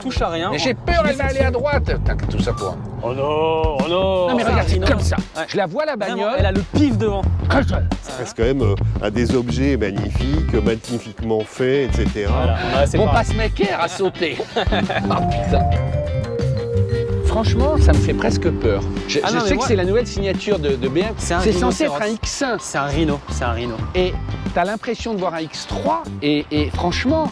touche à rien. Mais j'ai peur, elle va aller à droite. Putain, tout ça pour... Oh non, oh non. Non mais regarde, c'est comme ça. Ouais. Je la vois la Vraiment, bagnole. elle a le pif devant. Ça reste quand même un des objets magnifiques, magnifiquement faits, etc. Voilà, Mon pacemaker a sauté. Ah putain. Franchement, ça me fait presque peur. Je Ah non, mais sais moi- que c'est la nouvelle signature de BMW. C'est censé être un X1. C'est un Rhino, c'est un Rhino. Et t'as l'impression de voir un X3. Et franchement,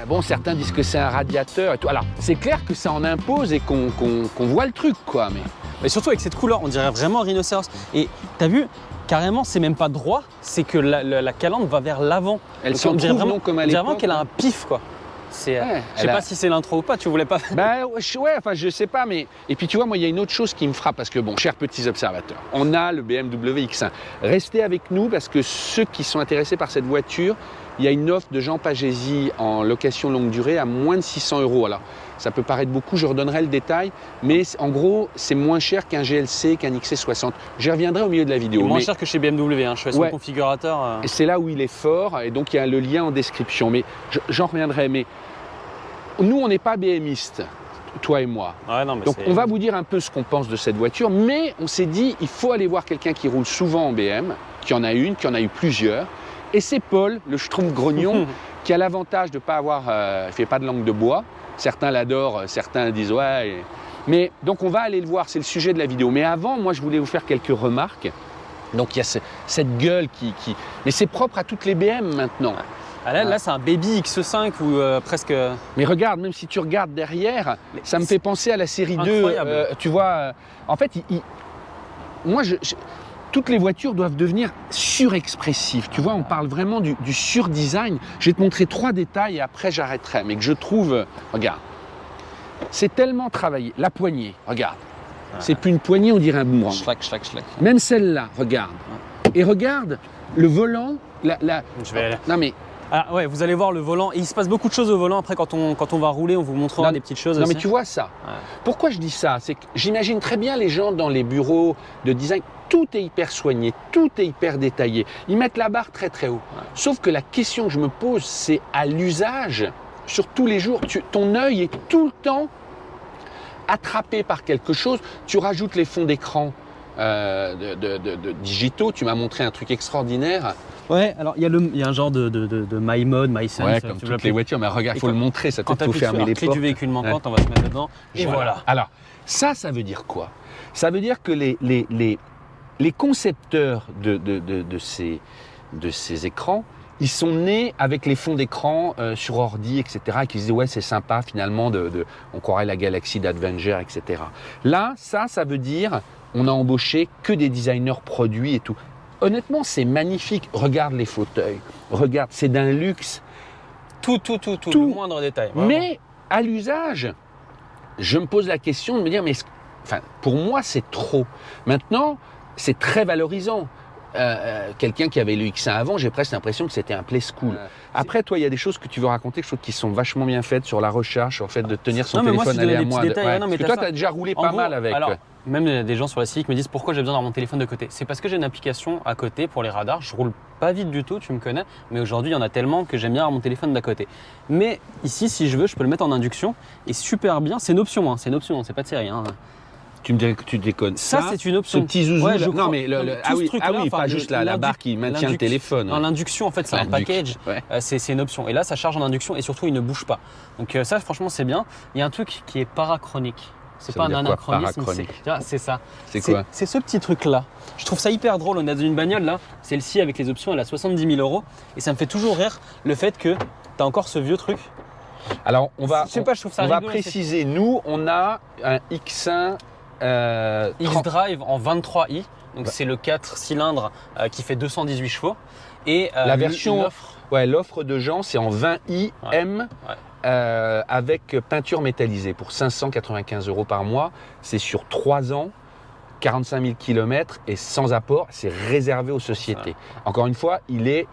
bon, certains disent que c'est un radiateur et tout. Alors, c'est clair que ça en impose et qu'on voit le truc, quoi. Mais surtout avec cette couleur, on dirait vraiment un rhinocéros. Et t'as vu, carrément, c'est même pas droit, c'est que la calandre va vers l'avant. Elle Donc, s'en on dirait trouve, vraiment, non, comme à on dirait vraiment l'époque. qu'elle a un pif, quoi. C'est, Ouais, je sais pas si c'est l'intro ou pas, tu voulais pas. Ben ouais, enfin je sais pas, mais et puis tu vois, moi il y a une autre chose qui me frappe parce que bon, chers petits observateurs, on a le BMW X1. Restez avec nous parce que ceux qui sont intéressés par cette voiture, il y a une offre de Jean Pagési en location longue durée à moins de 600 €. Alors ça peut paraître beaucoup, je redonnerai le détail, mais en gros c'est moins cher qu'un GLC, qu'un XC60. J'y reviendrai au milieu de la vidéo. Moins mais cher que chez BMW, hein. Je fais son Ouais. configurateur. et c'est là où il est fort et donc il y a le lien en description. Mais j'en reviendrai. Mais nous on n'est pas BMistes, toi et moi. Ouais, non, mais Donc c'est- on va vous dire un peu ce qu'on pense de cette voiture, mais on s'est dit il faut aller voir quelqu'un qui roule souvent en BM, qui en a une, qui en a eu plusieurs. Et c'est Paul, le Schtroumpf grognon, qui a l'avantage de ne pas avoir, il fait pas de langue de bois. Certains l'adorent, certains disent ouais. Mais donc on va aller le voir, c'est le sujet de la vidéo. Mais avant, moi je voulais vous faire quelques remarques. Donc il y a cette gueule qui... Mais c'est propre à toutes les BM maintenant. Ah, là, c'est un Baby X5 ou presque. Mais regarde, même si tu regardes derrière, Mais ça me fait penser à la série 2. Incroyable. Tu vois, en fait, moi, toutes les voitures doivent devenir surexpressives. Tu vois, on parle vraiment du surdesign. Je vais te montrer 3 détails et après j'arrêterai. Mais que je trouve, regarde, c'est tellement travaillé. La poignée, regarde. C'est plus une poignée, on dirait un boomerang. Schlack. Même celle-là, regarde. Et regarde, le volant, Je vais aller. Non mais Ah ouais, vous allez voir le volant. Et il se passe beaucoup de choses au volant. Après, quand on va rouler, on vous montrera Non, des petites choses Non aussi. mais tu vois ça. Ouais. Pourquoi je dis ça? C'est que j'imagine très bien les gens dans les bureaux de design, tout est hyper soigné, tout est hyper détaillé. Ils mettent la barre très très haut. Ouais. Sauf que la question que je me pose, c'est à l'usage, sur tous les jours, ton œil est tout le temps attrapé par quelque chose. Tu rajoutes les fonds d'écran de digitaux. Tu m'as montré un truc extraordinaire. Ouais, alors il y a un genre de My Mode, My Sense. Ouais, tu comme veux toutes l'appeler. les voitures. Mais regarde, il Et faut quand- le montrer. Ça Quand peut-être tu faut appuies sur fermer la les clé portes. du véhicule manquante, on va se mettre dedans. Et voilà. Alors, ça veut dire quoi? Ça veut dire que les concepteurs de ces écrans, ils sont nés avec les fonds d'écran sur ordi, etc. Et qui se disaient, ouais, c'est sympa finalement, on croirait la galaxie d'Advenger, etc. Là, ça veut dire, on a embauché que des designers produits et tout. Honnêtement, c'est magnifique. Regarde les fauteuils. Regarde, c'est d'un luxe. Tout, le moindre détail. Vraiment. Mais à l'usage, je me pose la question de me dire, mais pour moi, c'est trop. Maintenant, c'est très valorisant. Quelqu'un qui avait le X1 avant, j'ai presque l'impression que c'était un play school. Après, toi, il y a des choses que tu veux raconter, je trouve qui sont vachement bien faites sur la recharge, sur le fait de tenir son Non, mais moi, téléphone, si je donnais aller à des petits moins. détails, ouais, non, mais Parce que t'as toi, ça. tu as déjà roulé En pas gros, mal avec. Alors, même des gens sur la Civic me disent pourquoi j'ai besoin d'avoir mon téléphone de côté. C'est parce que j'ai une application à côté pour les radars. Je roule pas vite du tout, tu me connais. Mais aujourd'hui, il y en a tellement que j'aime bien avoir mon téléphone d'à côté. Mais ici, si je veux, je peux le mettre en induction. Et super bien, c'est une option, c'est pas de série. Hein. Tu me dirais que tu déconnes. Ça, c'est une option. Ce petit zouzou. Ouais, je non, crois- mais non, mais tout ce truc-là, enfin, pas juste la barre qui maintient le téléphone. Non, l'induction, en fait, c'est un L'induc, package. ouais. C'est une option. Et là, ça charge en induction et surtout, il ne bouge pas. Donc ça, franchement, c'est bien. Il y a un truc qui est parachronique. C'est Ça pas veut un dire quoi, anachronisme, parachronique c'est ça. C'est quoi? C'est ce petit truc-là. Je trouve ça hyper drôle. On est dans une bagnole là. Celle-ci, avec les options, elle a 70 000 €. Et ça me fait toujours rire le fait que tu as encore ce vieux truc. Alors, on va, Je sais pas, je trouve ça on va rigolo, préciser. Nous, on a un X1 X-Drive en 23i. Donc c'est le 4 cylindres qui fait 218 chevaux. Et La version, l'offre- l'offre de Jean, c'est en 20i M avec peinture métallisée pour 595 € par mois. C'est sur 3 ans, 45 000 km et sans apport. C'est réservé aux sociétés. Encore une fois, il est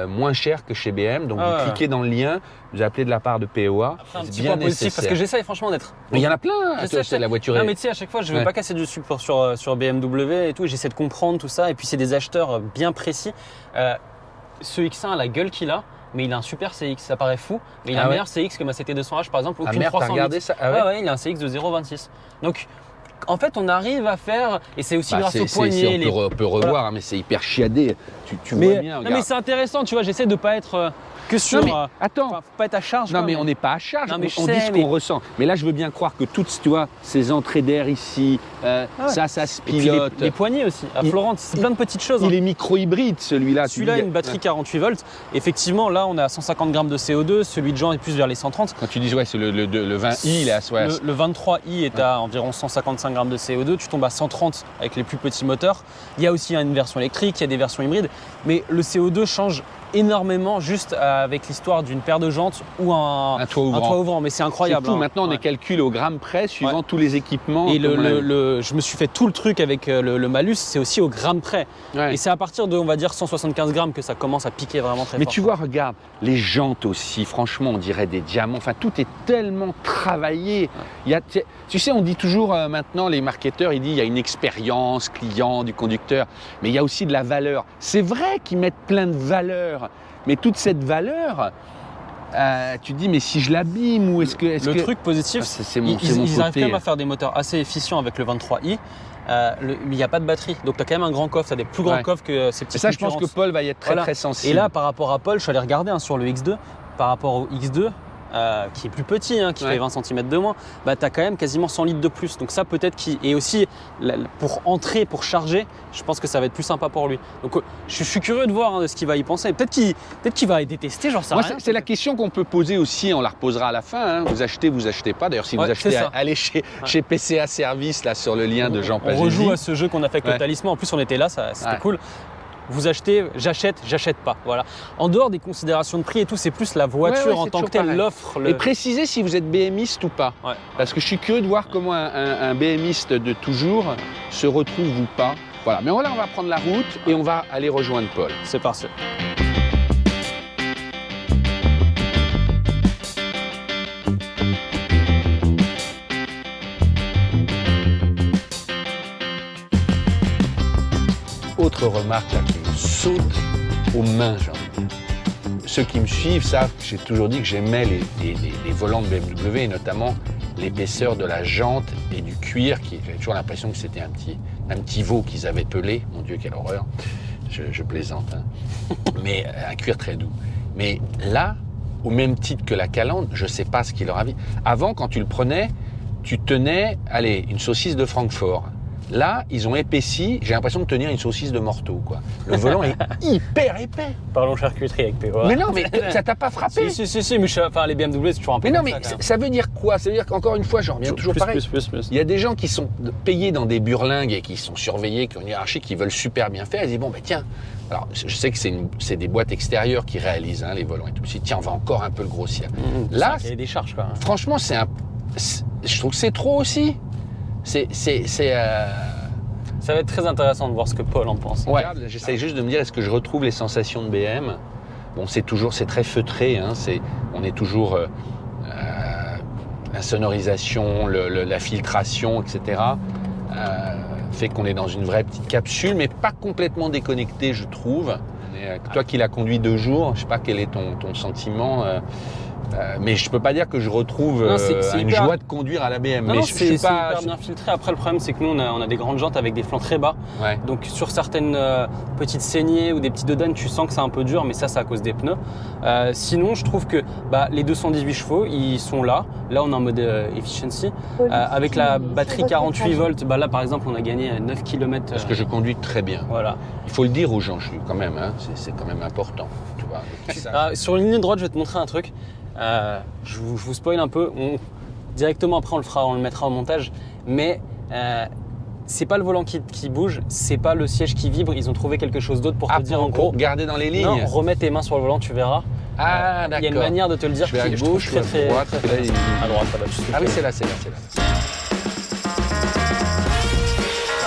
moins cher que chez BM. Donc vous cliquez dans le lien, vous appelez de la part de POA. Après, un C'est petit bien point positif nécessaire. parce que j'essaye franchement d'être. Mais il y en a plein. Je Toi, sais, c'est la voiture. Non mais tu sais, à chaque fois je veux Ouais. pas casser du sucre sur BMW et tout, et j'essaie de comprendre tout ça, et puis c'est des acheteurs bien précis. Ce X1 a la gueule qu'il a, mais il a un super CX. Ça paraît fou, mais il a Ah un ouais. meilleur CX que ma CT200H par exemple, ou Ah qu'une merde, t'as 308. regardé ça? Ah Ouais, ouais. ouais, il a un CX de 0,26. Donc en fait, on arrive à faire, et c'est aussi Bah, grâce aux on poignées. peut revoir, hein, mais c'est hyper chiadé. Tu vois Mais, bien, non, regarde. mais c'est intéressant, tu vois, j'essaie de pas être que sur. Non, mais attends. Faut pas être à charge. Non, quoi, mais on n'est pas à charge, Non, mais on je dit sais, ce mais- qu'on ressent. Mais là, je veux bien croire que toutes, tu vois, ces entrées d'air ici, ouais. ça se Et puis pilote. les poignées aussi. À Il- Florence, c'est plein de petites choses. Il hein. est micro-hybride, celui-là. tu Celui-là a dis- une batterie 48 volts. Effectivement, là, on est à 150 grammes de CO2. Celui de Jean est plus vers les 130. Quand tu dis, ouais, c'est le 20i, là, ouais. Le 23i est à environ 155 grammes de CO2. Tu tombes à 130 avec les plus petits moteurs. Il y a aussi une version électrique, il y a des versions hybrides. Mais le CO2 change énormément juste avec l'histoire d'une paire de jantes ou un Un toit ouvrant. toit ouvrant. Mais c'est C'est incroyable. fou, hein. maintenant on Ouais. est calculé au gramme près suivant Ouais. tous les équipements. Et comme on l'a vu. je me suis fait tout le truc avec le malus, c'est aussi au gramme près. Ouais. Et c'est à partir de, on va dire, 175 grammes que ça commence à piquer vraiment très Mais fort. tu vois, regarde, les jantes aussi, franchement, on dirait des diamants. Enfin, tout est tellement travaillé. Il y a, tu sais, on dit toujours maintenant, les marketeurs, ils disent il y a une expérience client du conducteur, mais il y a aussi de la valeur. C'est vrai qu'ils mettent plein de valeur, mais toute cette valeur, tu te dis, mais si je l'abîme ou est-ce que. Le truc positif, Ah, c'est mon, ils c'est mon arrivent côté. quand même à faire des moteurs assez efficients avec le 23i. Il n'y a pas de batterie, donc tu as quand même un grand coffre, tu as des plus grands Ouais. coffres que ces Et petits ça, je pense que Paul va y être très, Voilà. très sensible. Et là, par rapport à Paul, je suis allé regarder sur le X2, par rapport au X2, qui est plus petit, qui Ouais. fait 20 cm de moins, bah, tu as quand même quasiment 100 litres de plus. Donc ça, peut-être et aussi, pour entrer, pour charger, je pense que ça va être plus sympa pour lui. Donc je suis curieux de voir de ce qu'il va y penser. Peut-être qu'il va détester, j'en sais Moi, rien. c'est la question qu'on peut poser aussi, on la reposera à la fin. hein. Vous achetez pas. D'ailleurs, si Ouais, vous achetez, c'est ça. allez chez PCA Service, là, sur le lien de Jean On Pagési. rejoue à ce jeu qu'on a fait avec Ouais. le talisman. En plus, on était là, c'était Ouais. cool. Vous achetez, j'achète pas. Voilà. En dehors des considérations de prix et tout, c'est plus la voiture Ouais, en c'est tant que toujours telle, pareil. l'offre. Et précisez si vous êtes BMiste ou pas. Ouais. Parce que je suis curieux de voir comment un BMiste de toujours se retrouve ou pas. Voilà. Mais là, on va prendre la route et on va aller rejoindre Paul. C'est parti. Autre remarque là, qui me saute aux mains, j'ai envie de dire. Ceux qui me suivent savent que j'ai toujours dit que j'aimais les volants de BMW et notamment l'épaisseur de la jante et du cuir. J'avais toujours l'impression que c'était un petit veau qu'ils avaient pelé. Mon Dieu, quelle horreur. Je plaisante. hein. Mais un cuir très doux. Mais là, au même titre que la Calandre, je ne sais pas ce qu'il leur a dit. Avant, quand tu le prenais, tu tenais, allez, une saucisse de Francfort. Là, ils ont épaissi, j'ai l'impression de tenir une saucisse de Morteau, quoi. Le volant est hyper épais. Parlons charcuterie avec PO. Mais non, mais ça t'a pas frappé? Si, mais les BMW, c'est toujours un peu Mais non, comme mais ça, quand même. ça veut dire quoi? Ça veut dire qu'encore une fois, j'en reviens toujours pareil. Plus. Il y a des gens qui sont payés dans des burlingues et qui sont surveillés, qui ont une hiérarchie, qui veulent super bien faire. Ils disent, bon, ben tiens, alors je sais que c'est des boîtes extérieures qui réalisent les volants et tout. Si tiens, on va encore un peu le grossir. Là, il y a des charges, quoi. franchement, je trouve que c'est trop aussi. Ça va être très intéressant de voir ce que Paul en pense. Ouais. J'essaye juste de me dire, est-ce que je retrouve les sensations de BM? Bon, c'est très feutré, hein, on est toujours la sonorisation, la filtration, etc. Fait qu'on est dans une vraie petite capsule, mais pas complètement déconnecté, je trouve. Toi qui l'as conduit 2 jours, je sais pas quel est ton sentiment. Mais je peux pas dire que je retrouve Non, c'est une hyper- joie de conduire à la BM. Non, mais non, je c'est suis pas. hyper bien filtré. Après, le problème, c'est que nous, on a des grandes jantes avec des flancs très bas. Ouais. Donc, sur certaines petites saignées ou des petits dodanes, tu sens que c'est un peu dur, mais ça, c'est à cause des pneus. Sinon, je trouve que les 218 chevaux, ils sont là. Là, on est en mode efficiency. Avec la batterie 48 volts, là, par exemple, on a gagné 9 km. Parce que je conduis très bien. Voilà. Il faut le dire aux gens, quand même. Hein, c'est quand même important. Tu vois. Sur une ligne droite, je vais te montrer un truc. Je vous spoil un peu. Directement après, on le mettra au montage. Mais c'est pas le volant qui bouge, c'est pas le siège qui vibre. Ils ont trouvé quelque chose d'autre pour te dire en gros. Garder dans les lignes. Non, remets tes mains sur le volant, tu verras. Ah, d'accord. Il y a une manière de te le dire Je vais à qui gauche, bouge je vais à droite, très parce que là, il- à droite, ça va juste. Ah oui, c'est là.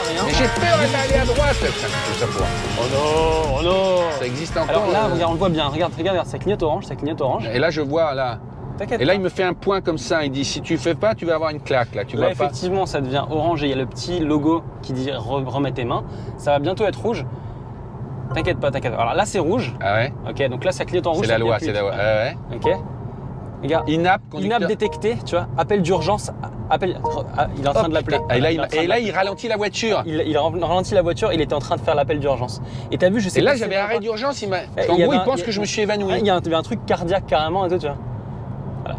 Rien. Mais j'ai peur d'aller à droite. Putain, tout ça pour. Oh non. Ça existe encore. Alors là, regarde, on le voit bien. Regarde, ça clignote orange, Et là, je vois là. T'inquiète. Et là, il me fait un point comme ça. Il dit si tu fais pas, tu vas avoir une claque là. Tu Là, vois pas. effectivement, ça devient orange et il y a le petit logo qui dit remets tes mains. Ça va bientôt être rouge. T'inquiète pas, t'inquiète pas. Alors là, c'est rouge. Ah ouais. Ok, donc là, ça clignote en rouge. C'est ça la loi, clignote c'est plus. la loi. Ouais. Ok. Regarde. Inap, Inap conducteur. détecté, tu vois. Appel d'urgence. Appel. Ah, il est en train de l'appeler. Et là, Il est en train de il ralentit la voiture. il a ralenti la voiture, il était en train de faire l'appel d'urgence. Et t'as vu, je sais Et là, pas si j'avais c'est arrêt pas- d'urgence. il En y gros, avait il pense que je me suis évanoui. Il y avait un truc cardiaque carrément et tout, tu vois.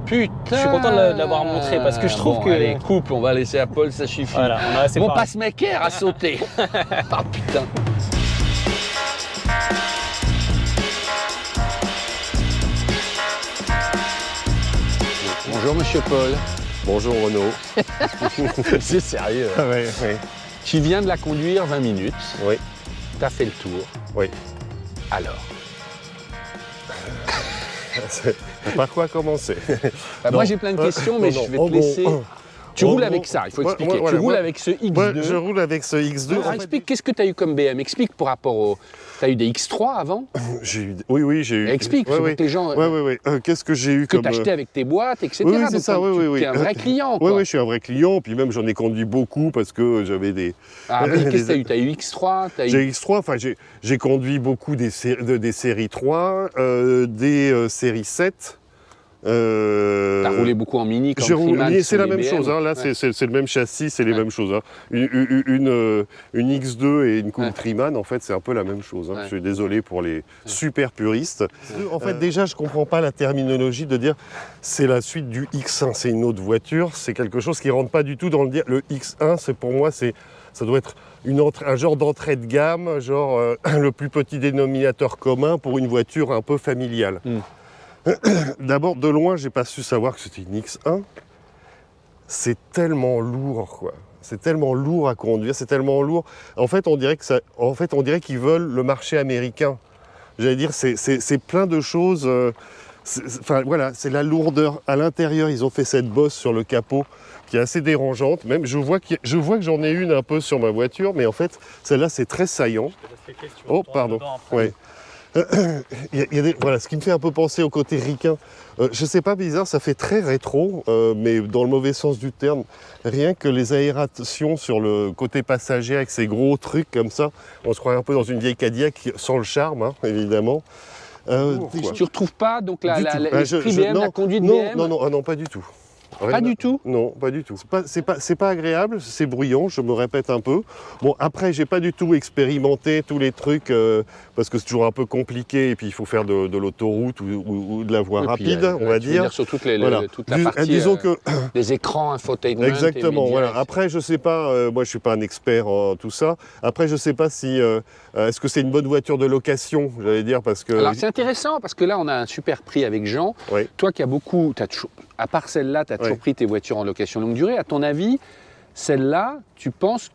Putain. Je suis content de l'avoir montré parce que je trouve Bon, que. Allez, coupe, on va laisser à Paul, ça suffit. Voilà, on a assez Mon parlé. passe-maker a sauté. Ah putain. Bonjour Monsieur Paul. Bonjour Renaud. C'est sérieux. Oui, oui. Tu viens de la conduire 20 minutes. Oui. T'as fait le tour. Oui. Alors. Par quoi commencer? Bah, moi j'ai plein de questions, mais je vais te laisser. Tu roules avec ça, il faut expliquer. Tu roules avec ce X2. Moi, je roule avec ce X2. Alors, explique, qu'est-ce que tu as eu comme BM? Explique par rapport au. Tu as eu des X3 avant? Oui, j'ai eu. Explique, Ouais, pour ouais. que les gens. Oui. Qu'est-ce que j'ai eu Que comme. tu achetais avec tes boîtes, etc. Oui, c'est Donc, ça, oui. Tu es un vrai client, quoi. Oui, je suis un vrai client. Puis même, j'en ai conduit beaucoup parce que j'avais des. Ah, mais qu'est-ce que tu as eu? Tu as eu X3 J'ai X3, enfin, j'ai conduit beaucoup des séries 3, des séries 7. T'as roulé beaucoup en mini, J'ai roulé, Countryman, c'est la les même BM. chose, hein, là Ouais. c'est le même châssis, c'est les Ouais. mêmes choses. Hein. Une X2 et une Countryman, en fait c'est un peu la même chose. Hein. Ouais. Je suis désolé pour les super puristes. En fait déjà je comprends pas la terminologie de dire c'est la suite du X1, c'est une autre voiture, c'est quelque chose qui rentre pas du tout dans le dire. Le X1 c'est pour moi ça doit être un genre d'entrée de gamme, genre le plus petit dénominateur commun pour une voiture un peu familiale. D'abord, de loin, j'ai pas su savoir que c'était une X1. C'est tellement lourd, quoi. C'est tellement lourd à conduire, c'est tellement lourd. En fait, on dirait qu'ils veulent le marché américain. J'allais dire, c'est plein de choses. Enfin, voilà, c'est la lourdeur. À l'intérieur, ils ont fait cette bosse sur le capot qui est assez dérangeante. Même, je vois que j'en ai une un peu sur ma voiture, mais en fait, celle-là, c'est très saillant. Oh, pardon. Ouais. Voilà, ce qui me fait un peu penser au côté ricain. Je sais pas, bizarre, ça fait très rétro, mais dans le mauvais sens du terme. Rien que les aérations sur le côté passager avec ces gros trucs comme ça, on se croirait un peu dans une vieille Cadillac sans le charme, hein, évidemment. Tu retrouves pas donc Du tout. l'esprit BM, la conduite BM? Non, pas du tout. Pas du tout? Non, pas du tout. C'est pas agréable, c'est bruyant, je me répète un peu. Bon, après, j'ai pas du tout expérimenté tous les trucs, parce que c'est toujours un peu compliqué, et puis il faut faire de l'autoroute ou de la voie Et puis, rapide, on va tu veux dire. sur toute Voilà. la partie, Disons que les écrans, infotainment. exactement, et médias, voilà. etc. Après, je sais pas, moi je suis pas un expert en tout ça. Après, je sais pas si est-ce que c'est une bonne voiture de location, j'allais dire, parce que. Alors c'est intéressant parce que là on a un super prix avec Jean. Oui. Toi qui as beaucoup, à part celle-là, tu as toujours pris tes voitures en location longue durée. À ton avis, celle-là, tu penses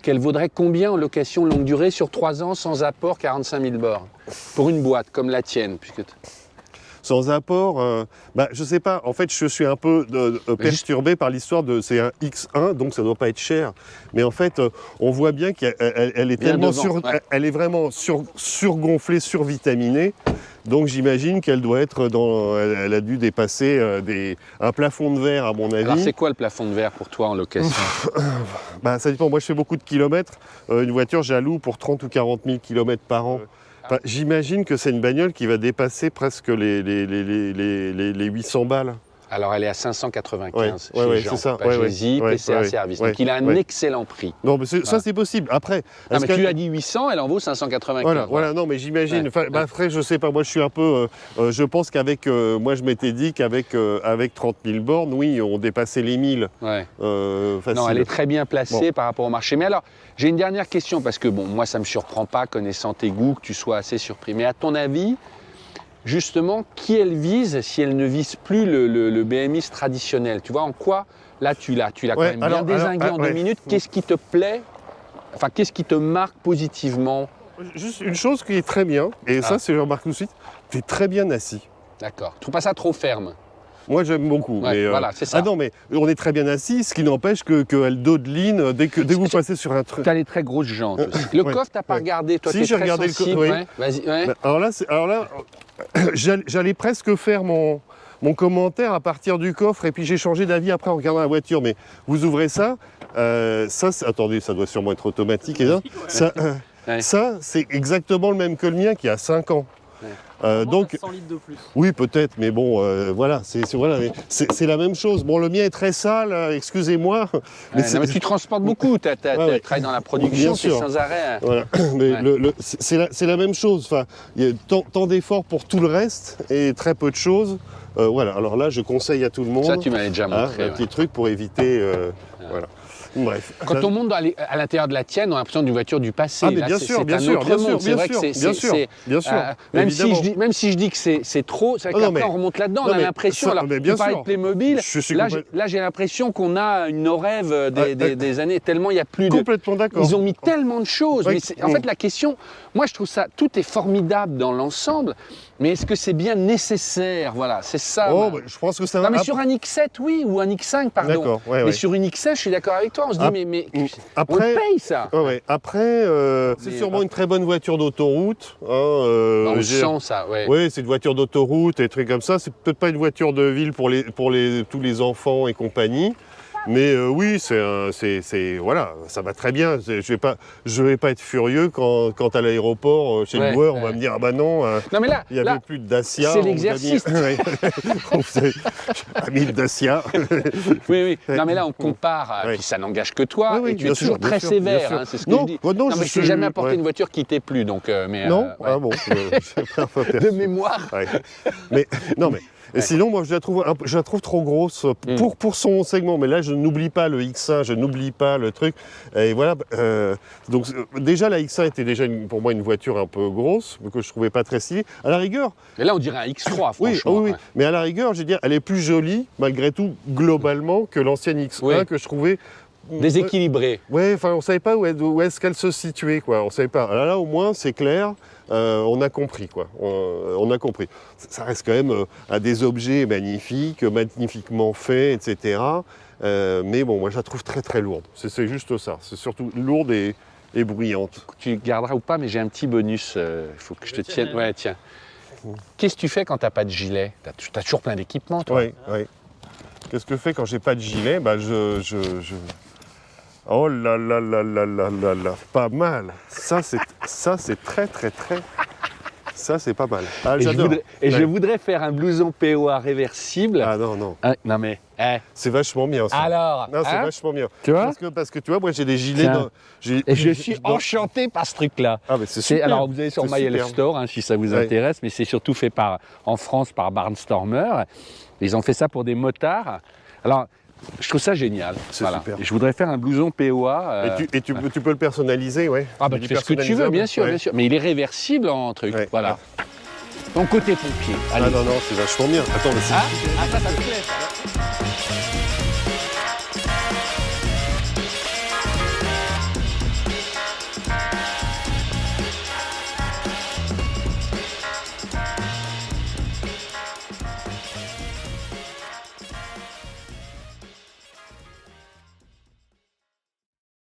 qu'elle vaudrait combien en location longue durée sur 3 ans sans apport 45 000 bornes pour une boîte comme la tienne puisque Sans apport, je sais pas. En fait, je suis un peu perturbé par l'histoire de. C'est un X1, donc ça doit pas être cher. Mais en fait, on voit bien qu'elle est Bien tellement devant, ouais. elle est vraiment surgonflée, survitaminée. Donc j'imagine qu'elle doit être elle a dû dépasser un plafond de verre à mon avis. Alors c'est quoi le plafond de verre pour toi en location? Ça dépend. Moi, je fais beaucoup de kilomètres. Une voiture, je la loue pour 30 ou 40 000 kilomètres par an. Enfin, j'imagine que c'est une bagnole qui va dépasser presque les 800 balles. Alors elle est à 595 Ouais, chez Jean. c'est ça. Pagésie, PCA Service. Donc il a un excellent prix. Non, mais ça c'est possible. Après, Ah, est-ce mais que- tu as dit 800, elle en vaut 595. Voilà, non, mais j'imagine. Ouais. Enfin, après, je sais pas. Moi, je suis un peu. Je pense qu'avec, moi, je m'étais dit qu'avec 30 000 bornes, oui, on dépassait les 1000. Ouais. Facile. Non, elle est très bien placée Bon. par rapport au marché. Mais alors, j'ai une dernière question, parce que bon, moi, ça ne me surprend pas, connaissant tes goûts, que tu sois assez surpris. Mais à ton avis, justement, qui elle vise si elle ne vise plus le BMX traditionnel? Tu vois, en quoi, là, tu l'as quand Ouais, même alors, bien dézingué en 2 ouais. minutes. Qu'est-ce qui te plaît? Enfin, qu'est-ce qui te marque positivement? Juste une chose qui est très bien, et ça, c'est je remarque tout de suite. Tu es très bien assis. D'accord. Tu trouves pas ça trop ferme? Moi, j'aime beaucoup. Ouais, mais, voilà, c'est ça. Ah non, mais on est très bien assis, ce qui n'empêche qu'elle dodeline dès que vous passez sur un truc. Tu as les très grosses jantes aussi. Le Ouais, coffre, tu n'as pas ouais. regardé. Toi, Si, tu es j'ai très regardé le sensible. coffre, oui. Ouais. Vas-y. Ouais. Alors là, j'allais presque faire mon commentaire à partir du coffre, et puis j'ai changé d'avis après en regardant la voiture. Mais vous ouvrez ça, attendez, ça doit sûrement être automatique. Et là, Ouais. Ça, c'est exactement le même que le mien qui a 5 ans. Ouais. Donc, 100 litres de plus. oui, peut-être, mais bon, voilà, voilà, mais c'est la même chose. Bon, le mien est très sale, Ouais, excusez-moi. non, mais tu transportes beaucoup, tu Ouais. travailles dans la Bien production, c'est sûr. sans arrêt. Voilà. Mais Ouais. c'est la même chose. Enfin, il y a tant d'efforts pour tout le reste et très peu de choses. Voilà. Alors là, je conseille à tout le monde Ça, tu m'avais déjà montré. un ouais. petit truc pour éviter. Voilà. Bref. Quand on monte à l'intérieur de la tienne, on a l'impression d'une voiture du passé. Ah, mais Là, bien c'est- sûr, c'est bien un sûr, autre bien monde. sûr, C'est bien vrai sûr, que bien sûr, bien sûr, même évidemment. si je dis que c'est trop, c'est vrai Ah, non, qu'après mais- on remonte là-dedans, non, on a mais l'impression. ça- Alors, mais bien tu parlais sûr. de Playmobil. Je suis Là, j'ai l'impression qu'on a une rêve Ah, des années, tellement il n'y a plus de. complètement d'accord. Ils ont mis tellement de choses. Oui. Mais en fait, la question, moi, je trouve ça, tout est formidable dans l'ensemble, mais est-ce que c'est bien nécessaire? Voilà, c'est ça. Oh, bah, je pense que ça Non, va. mais sur un X7, oui, ou un X5, pardon. D'accord, ouais, Mais ouais. sur une X5, je suis d'accord avec toi. On se dit, Ah, mais on Après, le paye, ça. ouais. Après, c'est Mais- sûrement une très bonne voiture d'autoroute. Hein, On le j'ai- sent, ça, ouais. Oui, c'est une voiture d'autoroute et des trucs comme ça. C'est peut-être pas une voiture de ville pour tous les enfants et compagnie. Mais oui, voilà, ça va très bien. Je vais pas être furieux quand à l'aéroport, chez Ouais, le loueur, on ouais. va me dire ah bah non, Non, mais il n'y avait plus de Dacia. c'est on vous a l'exercice. mis- Ouais. On vous a mis le Dacia. oui. Non, mais là, on compare, Ouais. puis ça n'engage que toi, Oui, oui, et tu bien es toujours sûr, bien très sûr, bien sévère, sûr. hein, c'est ce que Non, je dis. non, Non, je mais je t'ai suis- jamais apporté ouais. une voiture qui t'ait plu, donc. Non, ouais. ah bon. J'ai pas aperçu. De mémoire. Ouais. Mais non, mais et Ouais. sinon, moi, je la trouve trop grosse pour son segment. Mais là, je n'oublie pas le X1, je n'oublie pas le truc. Et voilà. Donc déjà, la X1 était déjà pour moi une voiture un peu grosse, que je trouvais pas très stylée. À la rigueur, Et là, on dirait un X3, oui, franchement. oui. ouais. Mais à la rigueur, je veux dire, elle est plus jolie malgré tout globalement que l'ancienne X1 Oui. que je trouvais. Déséquilibré. Ouais, enfin, on savait pas où est-ce qu'elle se situait, quoi. On savait pas. Là, au moins, c'est clair. On a compris, quoi. On a compris. Ça reste quand même des objets magnifiques, magnifiquement faits, etc. Mais bon, moi, je la trouve très, très lourde. C'est juste ça. C'est surtout lourde et bruyante. Tu garderas ou pas, mais j'ai un petit bonus. Il faut que je te tienne. Ouais, tiens. Qu'est-ce que tu fais quand t'as pas de gilet? T'as toujours plein d'équipements, toi. Oui, oui. Qu'est-ce que je fais quand j'ai pas de gilet? Bah, Oh là là là là là là là, pas mal. Ça c'est très très très. Ça c'est pas mal. Ah, j'adore. Je Ouais. voudrais faire un blouson POA réversible. Ah non non, Non mais. c'est vachement bien ça. Alors. Non, c'est hein, vachement bien. Tu vois? Parce que tu vois, moi j'ai des gilets. Tiens. Et je suis dans- enchanté par ce truc-là. Ah mais c'est super. Alors vous allez sur C'est My Health superbe. Store si ça vous Ouais. intéresse, mais c'est surtout fait en France par Barnstormer. Ils ont fait ça pour des motards. Alors je trouve ça génial. C'est super. Et je voudrais faire un blouson POA. Et tu peux le personnaliser, ouais. Ah bah Il est tu fais ce que tu veux, bien sûr, ouais. bien sûr. Mais il est réversible en truc. Ouais. Voilà. Ton côté pompier. Ah Allez. non non, c'est vachement bien. Attends, mais c'est- Ah, ça te plaît ça.